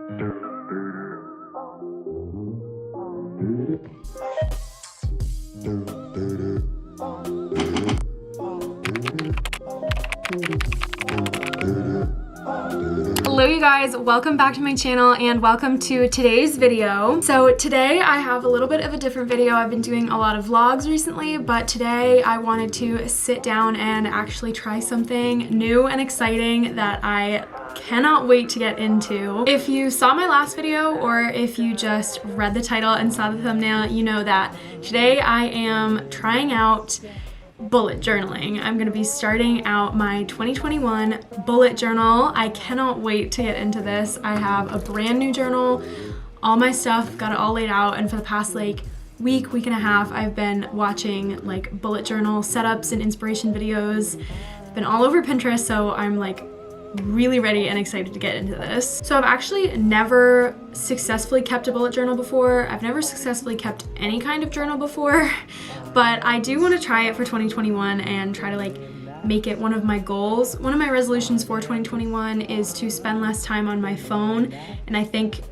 Hello you guys, welcome back to my channel and welcome to today's video. So today I have a little bit of a different video. I've been doing a lot of vlogs recently, but today I wanted to sit down and actually try something new and exciting that I cannot wait to get into. If you saw my last video or if you just read the title and saw the thumbnail, you know that today I am trying out bullet journaling. I'm gonna be starting out my 2021 bullet journal. I cannot wait to get into this. I have a brand new journal, all my stuff, got it all laid out, and for the past week and a half, I've been watching like bullet journal setups and inspiration videos. I've been all over Pinterest, so I'm like really ready and excited to get into this. So I've actually never successfully kept a bullet journal before. I've never successfully kept any kind of journal before, but I do want to try it for 2021 and try to like make it one of my goals. One of my resolutions for 2021 is to spend less time on my phone, and I think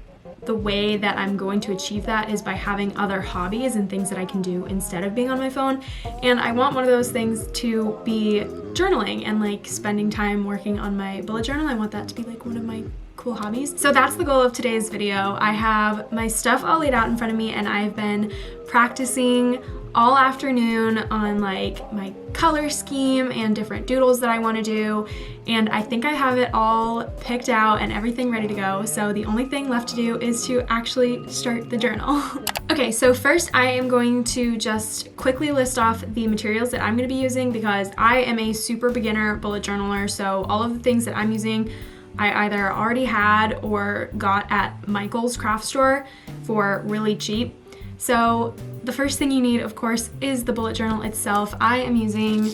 the way that I'm going to achieve that is by having other hobbies and things that I can do instead of being on my phone. And I want one of those things to be journaling and like spending time working on my bullet journal. I want that to be like one of my cool hobbies. So that's the goal of today's video. I have my stuff all laid out in front of me and I've been practicing all afternoon on like my color scheme and different doodles that I want to do, and I think I have it all picked out and everything ready to go. So the only thing left to do is to actually start the journal. Okay, so first I am going to just quickly list off the materials that I'm going to be using because I am a super beginner bullet journaler, so all of the things that I'm using I either already had or got at Michael's craft store for really cheap. So the first thing you need, of course, is the bullet journal itself. I am using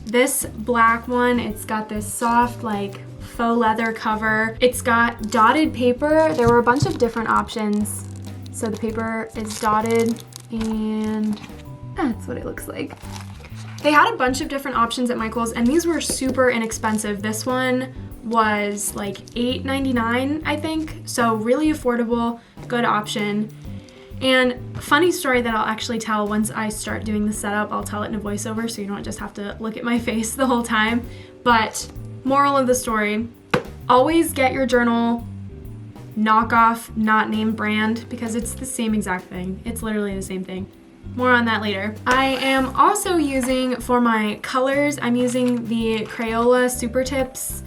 this black one. It's got this soft, like, faux leather cover. It's got dotted paper. There were a bunch of different options. So the paper is dotted, and that's what it looks like. They had a bunch of different options at Michael's, and these were super inexpensive. This one was like $8.99, I think. So really affordable, good option. And funny story that I'll actually tell once I start doing the setup. I'll tell it in a voiceover so you don't just have to look at my face the whole time. But moral of the story, always get your journal knockoff, not name brand, because it's the same exact thing. It's literally the same thing. More on that later. I am also using, for my colors, I'm using the Crayola Super Tips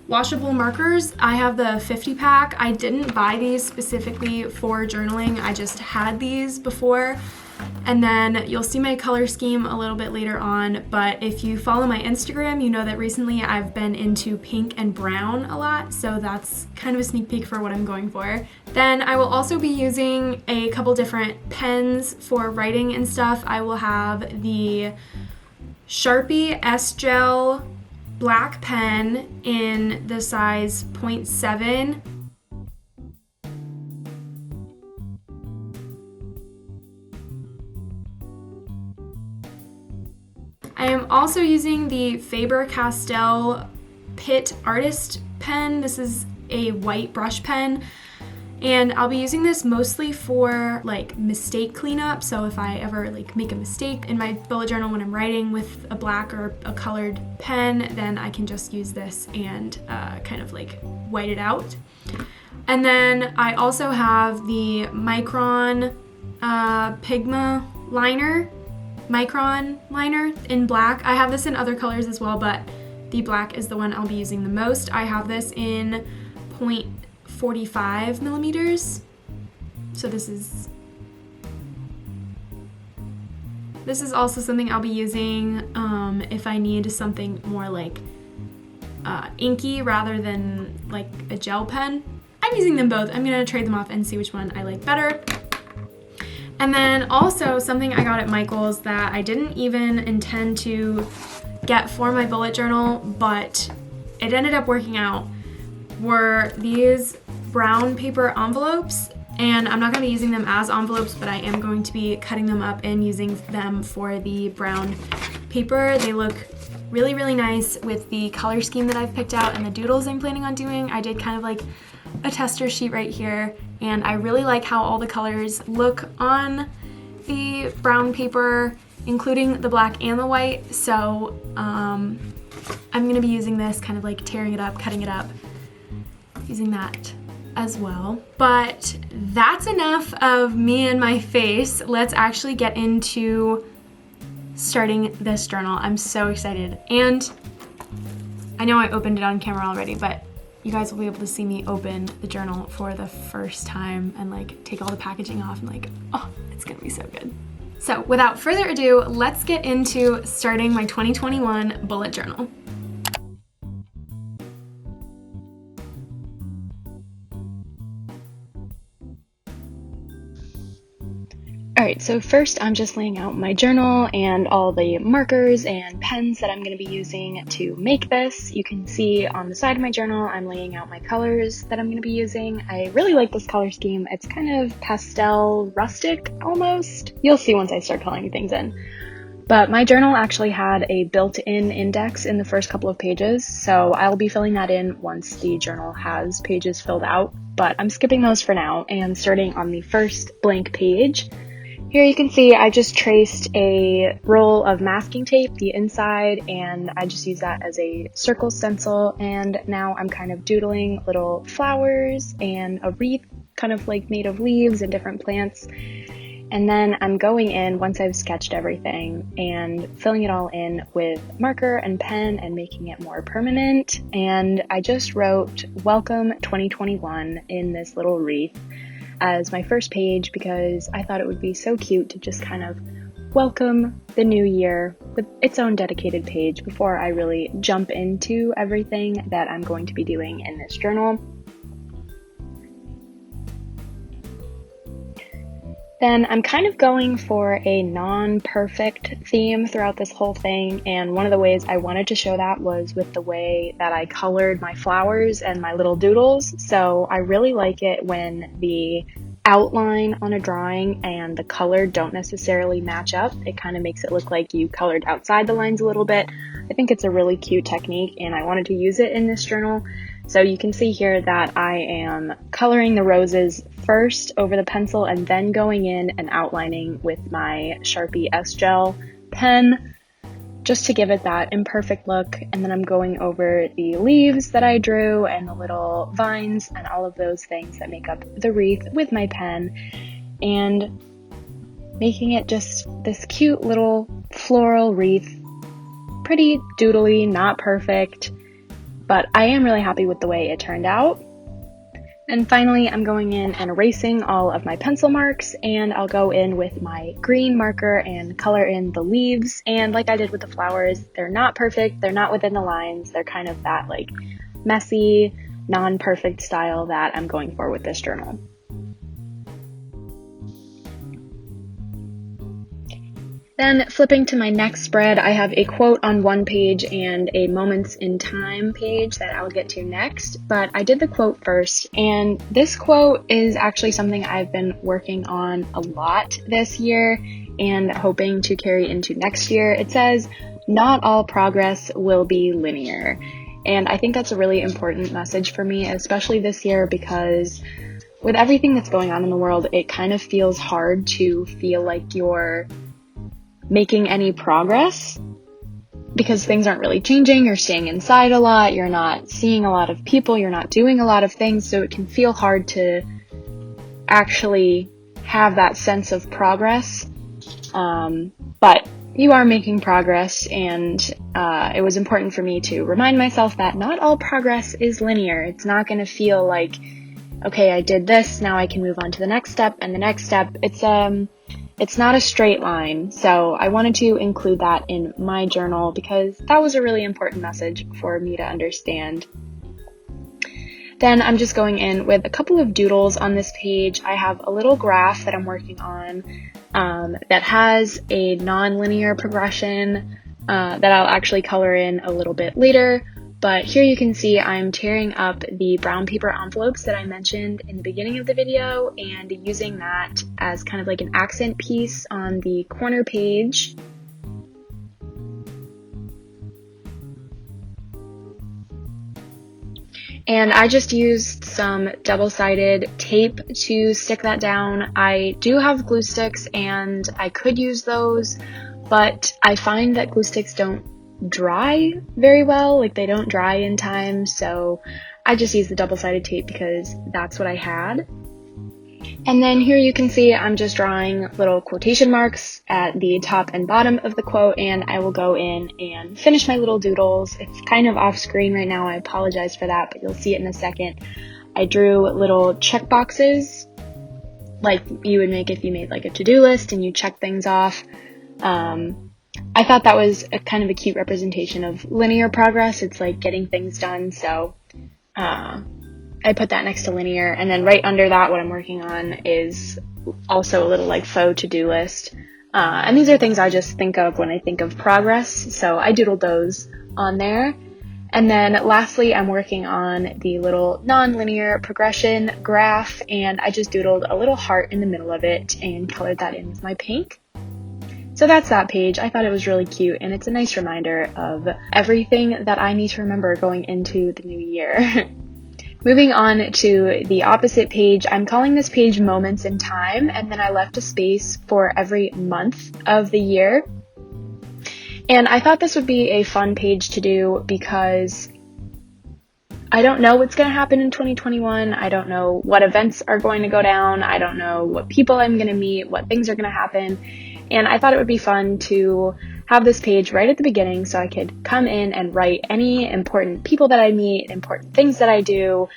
washable markers. I have the 50 pack. I didn't buy these specifically for journaling. I just had these before. And then you'll see my color scheme a little bit later on, but if you follow my Instagram, you know that recently I've been into pink and brown a lot, so that's kind of a sneak peek for what I'm going for. Then I will also be using a couple different pens for writing and stuff. I will have the Sharpie S-Gel black pen in the size 0.7. I am also using the Faber-Castell Pitt Artist pen. This is a white brush pen, and I'll be using this mostly for like mistake cleanup. So if I ever like make a mistake in my bullet journal when I'm writing with a black or a colored pen, then I can just use this and kind of like white it out. And then I also have the Micron Pigma liner, Micron liner in black. I have this in other colors as well, but the black is the one I'll be using the most. I have this in 0.45 millimeters. So this is also something I'll be using if I need something more like inky rather than like a gel pen. I'm using them both. I'm gonna trade them off and see which one I like better. And then also something I got at Michael's that I didn't even intend to get for my bullet journal, but it ended up working out, were these brown paper envelopes. And I'm not going to be using them as envelopes, but I am going to be cutting them up and using them for the brown paper. They look really, really nice with the color scheme that I've picked out and the doodles I'm planning on doing. I did kind of like a tester sheet right here, and I really like how all the colors look on the brown paper, including the black and the white. So I'm gonna be using this, kind of like tearing it up, cutting it up, using that as well. But that's enough of me and my face. Let's actually get into starting this journal. I'm so excited. And I know I opened it on camera already, but you guys will be able to see me open the journal for the first time and like take all the packaging off and like, oh, it's gonna be so good. So without further ado, let's get into starting my 2021 bullet journal. Alright, so first I'm just laying out my journal and all the markers and pens that I'm going to be using to make this. You can see on the side of my journal I'm laying out my colors that I'm going to be using. I really like this color scheme. It's kind of pastel rustic almost. You'll see once I start coloring things in. But my journal actually had a built-in index in the first couple of pages, so I'll be filling that in once the journal has pages filled out. But I'm skipping those for now and starting on the first blank page. Here you can see I just traced a roll of masking tape, the inside, and I just use that as a circle stencil, and now I'm kind of doodling little flowers and a wreath kind of like made of leaves and different plants. And then I'm going in, once I've sketched everything, and filling it all in with marker and pen and making it more permanent. And I just wrote "Welcome 2021" in this little wreath as my first page because I thought it would be so cute to just kind of welcome the new year with its own dedicated page before I really jump into everything that I'm going to be doing in this journal. Then I'm kind of going for a non-perfect theme throughout this whole thing, and one of the ways I wanted to show that was with the way that I colored my flowers and my little doodles. So I really like it when the outline on a drawing and the color don't necessarily match up. It kind of makes it look like you colored outside the lines a little bit. I think it's a really cute technique and I wanted to use it in this journal. So you can see here that I am coloring the roses first over the pencil and then going in and outlining with my Sharpie S-Gel pen just to give it that imperfect look. And then I'm going over the leaves that I drew and the little vines and all of those things that make up the wreath with my pen and making it just this cute little floral wreath. Pretty doodly, not perfect, but I am really happy with the way it turned out. And finally, I'm going in and erasing all of my pencil marks, and I'll go in with my green marker and color in the leaves. And like I did with the flowers, they're not perfect, they're not within the lines, they're kind of that like messy, non-perfect style that I'm going for with this journal. Then flipping to my next spread, I have a quote on one page and a moments in time page that I'll get to next, but I did the quote first, and this quote is actually something I've been working on a lot this year and hoping to carry into next year. It says, "Not all progress will be linear," and I think that's a really important message for me, especially this year, because with everything that's going on in the world, it kind of feels hard to feel like you're making any progress because things aren't really changing. You're staying inside a lot, you're not seeing a lot of people, you're not doing a lot of things, so it can feel hard to actually have that sense of progress. But you are making progress, and it was important for me to remind myself that not all progress is linear. It's not going to feel like, okay, I did this, now I can move on to the next step and the next step. It's not a straight line, so I wanted to include that in my journal because that was a really important message for me to understand. Then I'm just going in with a couple of doodles on this page. I have a little graph that I'm working on that has a non-linear progression that I'll actually color in a little bit later. But here you can see I'm tearing up the brown paper envelopes that I mentioned in the beginning of the video and using that as kind of like an accent piece on the corner page. And I just used some double-sided tape to stick that down. I do have glue sticks and I could use those, but I find that glue sticks don't dry very well, like they don't dry in time, so I just used the double-sided tape because that's what I had. And then here you can see I'm just drawing little quotation marks at the top and bottom of the quote, and I will go in and finish my little doodles. It's kind of off screen right now, I apologize for that, but you'll see it in a second. I drew little check boxes like you would make if you made like a to-do list and you check things off. I thought that was a kind of a cute representation of linear progress. It's like getting things done, so I put that next to linear, and then right under that what I'm working on is also a little like faux to-do list. And these are things I just think of when I think of progress, so I doodled those on there. And then lastly, I'm working on the little non-linear progression graph, and I just doodled a little heart in the middle of it and colored that in with my pink. So that's that page. I thought it was really cute, and it's a nice reminder of everything that I need to remember going into the new year. Moving on to the opposite page, I'm calling this page Moments in Time, and then I left a space for every month of the year. And I thought this would be a fun page to do because I don't know what's going to happen in 2021. I don't know what events are going to go down. I don't know what people I'm going to meet, what things are going to happen. And I thought it would be fun to have this page right at the beginning so I could come in and write any important people that I meet, important things that I do.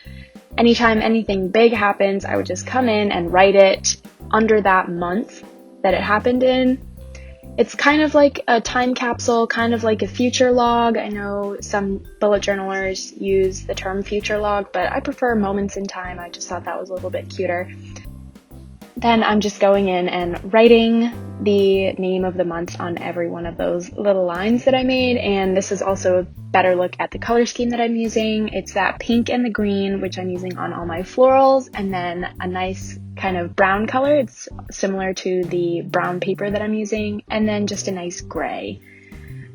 Anytime anything big happens, I would just come in and write it under that month that it happened in. It's kind of like a time capsule, kind of like a future log. I know some bullet journalers use the term future log, but I prefer moments in time. I just thought that was a little bit cuter. Then I'm just going in and writing the name of the month on every one of those little lines that I made, and this is also a better look at the color scheme that I'm using. It's that pink and the green, which I'm using on all my florals, and then a nice kind of brown color. It's similar to the brown paper that I'm using, and then just a nice gray.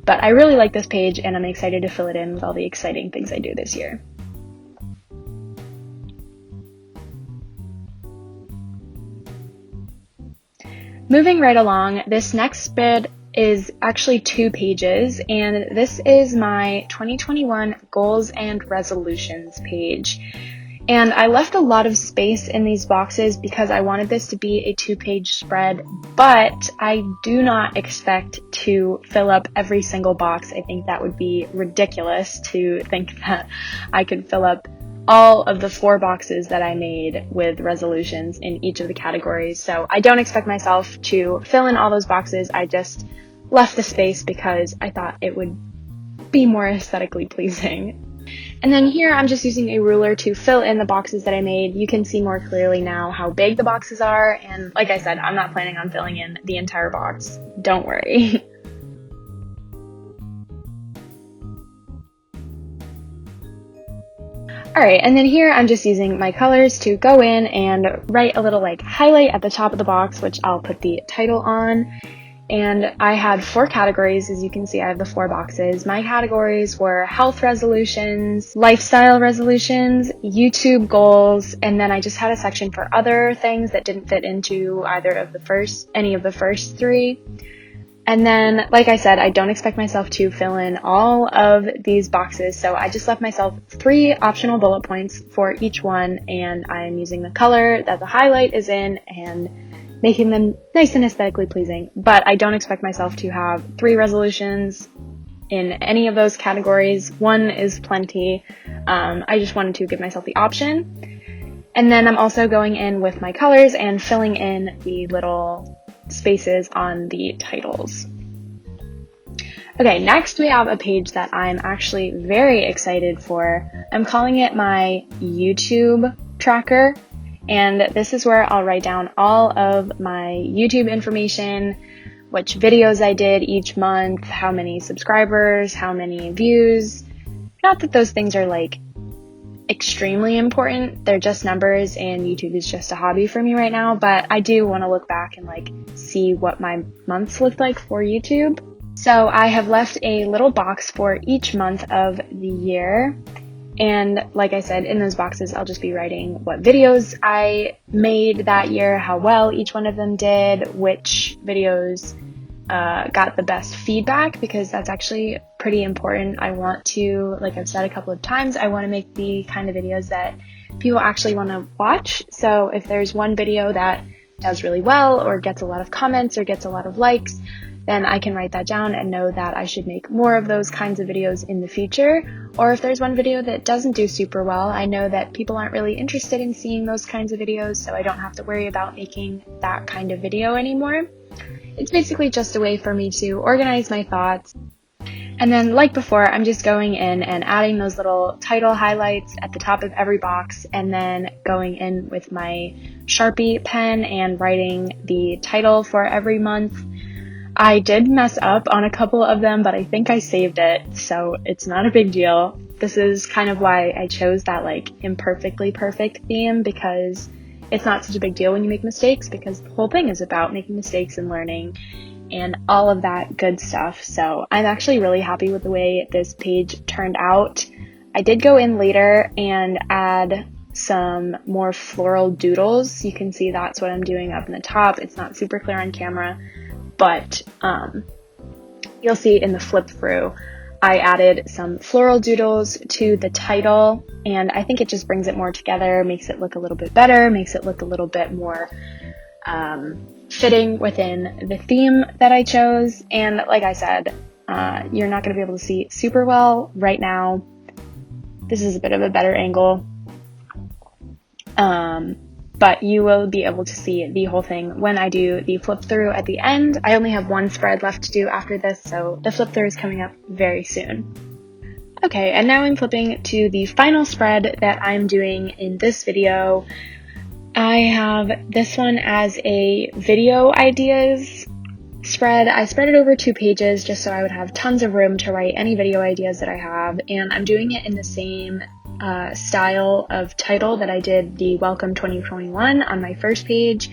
But I really like this page, and I'm excited to fill it in with all the exciting things I do this year. Moving right along, this next bit is actually 2 pages, and this is my 2021 goals and resolutions page. And I left a lot of space in these boxes because I wanted this to be a 2-page spread, but I do not expect to fill up every single box. I think that would be ridiculous to think that I could fill up all of the 4 boxes that I made with resolutions in each of the categories. So I don't expect myself to fill in all those boxes. I just left the space because I thought it would be more aesthetically pleasing. And then here I'm just using a ruler to fill in the boxes that I made. You can see more clearly now how big the boxes are, and like I said, I'm not planning on filling in the entire box. Don't worry. Alright, and then here I'm just using my colors to go in and write a little like highlight at the top of the box, which I'll put the title on. And I had 4 categories. As you can see, I have the 4 boxes. My categories were health resolutions, lifestyle resolutions, YouTube goals, and then I just had a section for other things that didn't fit into any of the first 3. And then, like I said, I don't expect myself to fill in all of these boxes, so I just left myself 3 optional bullet points for each one, and I'm using the color that the highlight is in and making them nice and aesthetically pleasing. But I don't expect myself to have 3 resolutions in any of those categories. 1 is plenty. I just wanted to give myself the option. And then I'm also going in with my colors and filling in the little spaces on the titles. Okay, next we have a page that I'm actually very excited for. I'm calling it my YouTube tracker, and this is where I'll write down all of my YouTube information, which videos I did each month, how many subscribers, how many views. Not that those things are like extremely important, they're just numbers, and YouTube is just a hobby for me right now, but I do want to look back and like see what my months looked like for YouTube. So I have left a little box for each month of the year, And like I said, in those boxes, I'll just be writing what videos I made that year, how well each one of them did, which videos got the best feedback, because that's actually pretty important. I want to, like I've said a couple of times, I want to make the kind of videos that people actually want to watch. So if there's one video that does really well or gets a lot of comments or gets a lot of likes, then I can write that down and know that I should make more of those kinds of videos in the future. Or if there's one video that doesn't do super well, I know that people aren't really interested in seeing those kinds of videos, so I don't have to worry about making that kind of video anymore. It's basically just a way for me to organize my thoughts. And then, like before, I'm just going in and adding those little title highlights at the top of every box, and then going in with my Sharpie pen and writing the title for every month. I did mess up on a couple of them, but I think I saved it, so it's not a big deal. This is kind of why I chose that like imperfectly perfect theme, because it's not such a big deal when you make mistakes, because the whole thing is about making mistakes and learning and all of that good stuff. So I'm actually really happy with the way this page turned out. I did go in later and add some more floral doodles. You can see that's what I'm doing up in the top. It's not super clear on camera, but you'll see in the flip through, I added some floral doodles to the title, and I think it just brings it more together, makes it look a little bit better, makes it look a little bit more fitting within the theme that I chose. And like I said, you're not going to be able to see it super well right now. This is a bit of a better angle. But you will be able to see the whole thing when I do the flip through at the end. I only have one spread left to do after this, so the flip through is coming up very soon. Okay, and now I'm flipping to the final spread that I'm doing in this video. I have this one as a video ideas spread. I spread it over 2 pages just so I would have tons of room to write any video ideas that I have, and I'm doing it in the same style of title that I did the Welcome 2021 on my first page,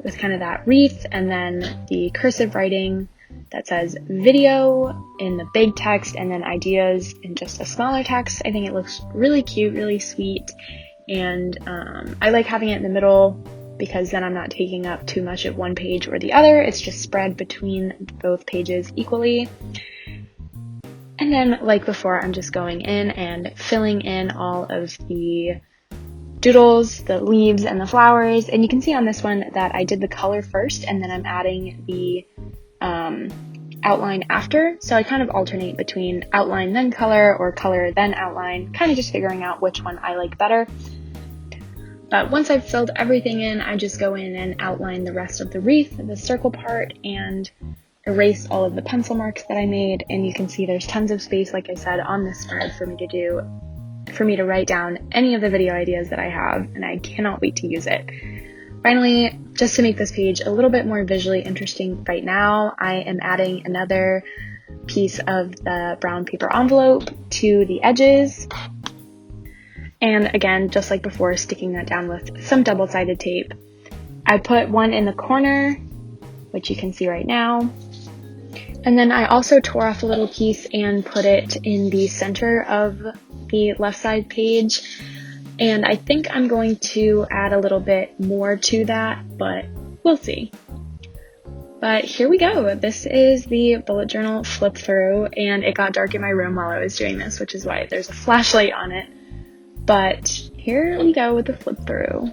with kind of that wreath and then the cursive writing that says video in the big text and then ideas in just a smaller text. I think it looks really cute, really sweet, and I like having it in the middle because then I'm not taking up too much of one page or the other. It's just spread between both pages equally. And then, like before, I'm just going in and filling in all of the doodles, the leaves, and the flowers. And you can see on this one that I did the color first, and then I'm adding the outline after. So I kind of alternate between outline then color or color then outline, kind of just figuring out which one I like better. But once I've filled everything in, I just go in and outline the rest of the wreath, the circle part, and erase all of the pencil marks that I made. And you can see there's tons of space, like I said, on this spread for me to write down any of the video ideas that I have, and I cannot wait to use it. Finally, just to make this page a little bit more visually interesting right now, I am adding another piece of the brown paper envelope to the edges. And again, just like before, sticking that down with some double-sided tape. I put one in the corner, which you can see right now. And then I also tore off a little piece and put it in the center of the left side page. And I think I'm going to add a little bit more to that, but we'll see. But here we go. This is the bullet journal flip through, and it got dark in my room while I was doing this, which is why there's a flashlight on it. But here we go with the flip through.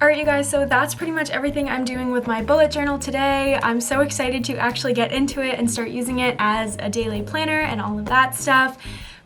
Alright you guys, so that's pretty much everything I'm doing with my bullet journal today. I'm so excited to actually get into it and start using it as a daily planner and all of that stuff.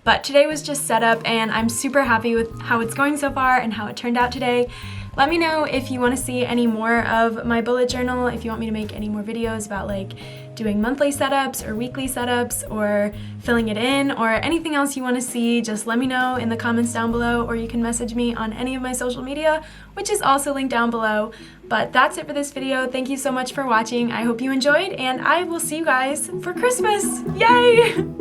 But today was just set up, and I'm super happy with how it's going so far and how it turned out today. Let me know if you want to see any more of my bullet journal, if you want me to make any more videos about like doing monthly setups or weekly setups or filling it in or anything else you want to see. Just let me know in the comments down below, or you can message me on any of my social media, which is also linked down below. But that's it for this video. Thank you so much for watching. I hope you enjoyed, and I will see you guys for Christmas. Yay!